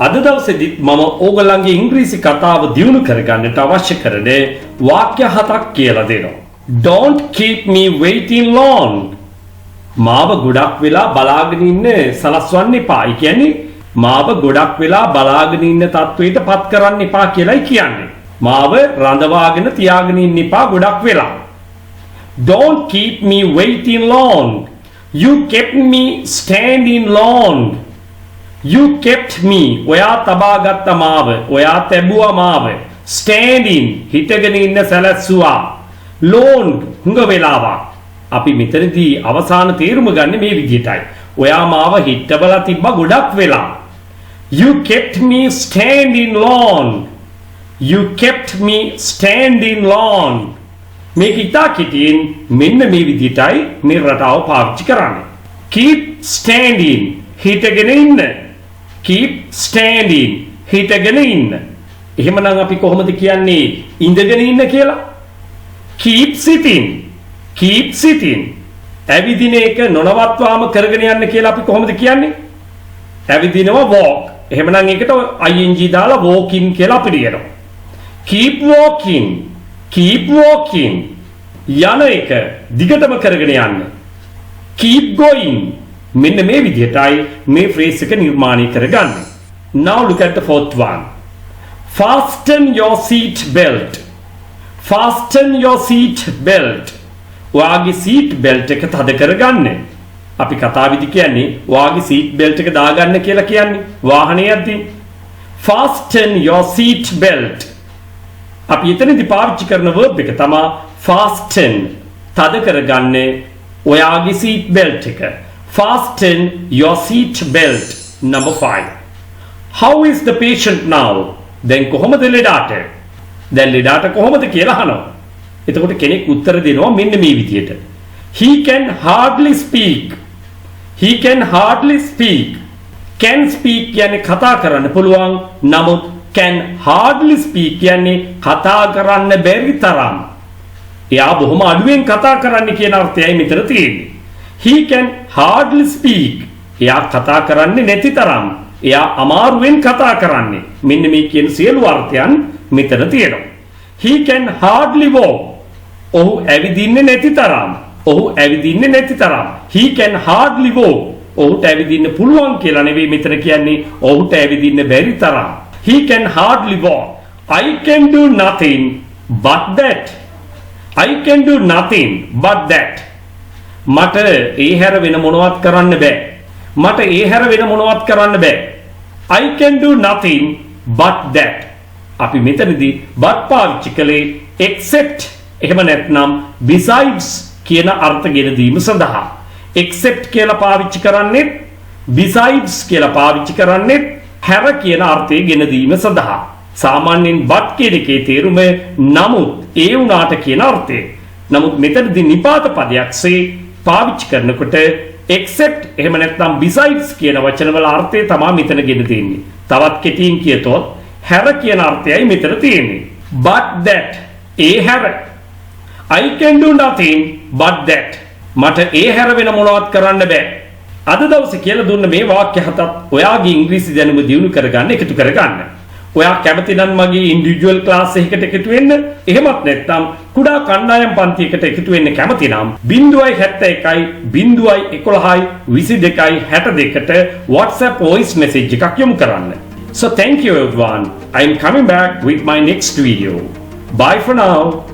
අද දවසේදී මම ඕගොල්ලන්ගේ ඉංග්‍රීසි කතාව දියුණු කරගන්නට අවශ්‍ය කරන වාක්‍ය 7ක් කියලා දෙනවා. Don't keep me waiting long. මාව ගොඩක් වෙලා බලාගෙන ඉන්න සලස්වන්න එපා. ඒ කියන්නේ මාව ගොඩක් වෙලා බලාගෙන ඉන්න තත්වයට පත් කරන්න එපා කියලායි කියන්නේ. මාව රඳවාගෙන තියාගෙන ඉන්න එපා ගොඩක් වෙලා. Don't keep me waiting long. You kept me standing long. You kept me. ඔයා තබාගත්ත මාව. ඔයා තැබුවා මාව. Standing. හිටගෙන ඉන්න සැලැස්සුවා. Long. හුඟ වෙලාවක්. අපි මෙතනදී අවසාන තේරුම ගන්න මේ විදිහටයි. ඔයා මාව හිටබලා තිබ්බ ගොඩක් වෙලා. You kept me standing long. You kept me standing long. මේක ඉතා කෙටියෙන් මෙන්න මේ විදිහටයි මේ රටාව පාවිච්චි කරන්නේ. Keep standing. හිටගෙන ඉන්න. Keep standing. හිටගෙන ඉන්න. එහෙමනම් අපි කොහොමද කියන්නේ ඉඳගෙන ඉන්න කියලා? Keep sitting. Keep sitting. ඇවිදින එක නොනවත්වාම කරගෙන යන්න කියලා අපි කොහොමද කියන්නේ? ඇවිදිනවා walk. එහෙමනම් ඒකට ing දාලා walking කියලා අපිට කියනවා. Keep walking. Keep walking. යන එක දිගටම කරගෙන යන්න. Keep going. මෙන්න මේ විදිහටයි මේ phrase එක නිර්මාණය කරගන්නේ. Now look at the fourth one. Fasten your seat belt. Fasten your seat belt. ඔයාගේ seat belt එක තද කරගන්න. අපි කතාවේදී කියන්නේ ඔයාගේ seat belt එක දාගන්න කියලා කියන්නේ වාහනේ යද්දී. Fasten your seat belt. අපි එතනදී පාවිච්චි කරන verb එක තමයි fasten. තද කරගන්න ඔයාගේ seat belt එක. Fasten your seat belt. Number 5. How is the patient now? දැන් කොහොමද ලෙඩාට? දැන් ලෙඩාට කොහොමද කියලා අහනවා. එතකොට කෙනෙක් උත්තර දෙනවා මෙන්න මේ විදියට. He can hardly speak. He can hardly speak. Can speak කියන්නේ කතා කරන්න පුළුවන්. නමුත් can hardly speak කියන්නේ කතා කරන්න බැරි තරම්. එයා බොහොම අඩුවෙන් කතා කරන්න කියන අර්ථයයි මෙතන තියෙන්නේ. He can hardly speak. එයා කතා කරන්නේ නැති තරම්. එයා අමාරුවෙන් කතා කරන්නේ. මෙන්න මේ කියන සියලු අර්ථයන් මෙතන තියෙනවා. He can hardly walk. ඔහු ඇවිදින්නේ නැති තරම්. ඔහු ඇවිදින්නේ නැති තරම්. He can hardly walk. ඔහුට ඇවිදින්න පුළුවන් කියලා නෙවෙයි මෙතන කියන්නේ ඔහුට ඇවිදින්න බැරි තරම්. He can hardly walk. I can do nothing but that. I can do nothing but that. මට ඒ හැර වෙන මොනවත් කරන්න බෑ. මට ඒ හැර වෙන මොනවත් කරන්න බෑ. I can do nothing but that. අපි මෙතනදී but පාවිච්චි කළේ except එහෙම නැත්නම් besides කියන අර්ථ ගෙන දීම සඳහා. except කියලා පාවිච්චි කරන්නේ besides කියලා පාවිච්චි කරන්නේ හැර කියන අර්ථය ගෙන දීම සඳහා. සාමාන්‍යයෙන් but කියන එකේ තේරුම නමුත් ඒ වුණාට කියන අර්ථය. නමුත් මෙතනදී නිපාත පදයක්සේ පාවිච්චි කරනකොට except එහෙම නැත්නම් besides කියන වචන වල අර්ථය තමයි මෙතන ගෙන තියෙන්නේ. තවත් කෙටියෙන් කියතොත් හැර කියන අර්ථයයි මෙතන තියෙන්නේ. but that ඒ හැර. I can do nothing but that. මට ඒ හැර වෙන මොනවත් කරන්න බෑ. අද දවසේ කියලා දුන්න මේ වාක්‍ය හතත් ඔයාගේ ඉංග්‍රීසි දැනුම දියුණු කරගන්න එකතු කරගන්න. ඔයා කැමති නම් මගේ ඉන්ඩිවිජුවල් ක්ලාස් එකකට එකතු වෙන්න. එහෙමත් නැත්නම් කුඩා කණ්ඩායම් පන්තියකට එකතු වෙන්න කැමති නම් 071 011 22 62ට WhatsApp voice message එකක් යොමු කරන්න. So thank you everyone. I am coming back with my next video. Bye for now.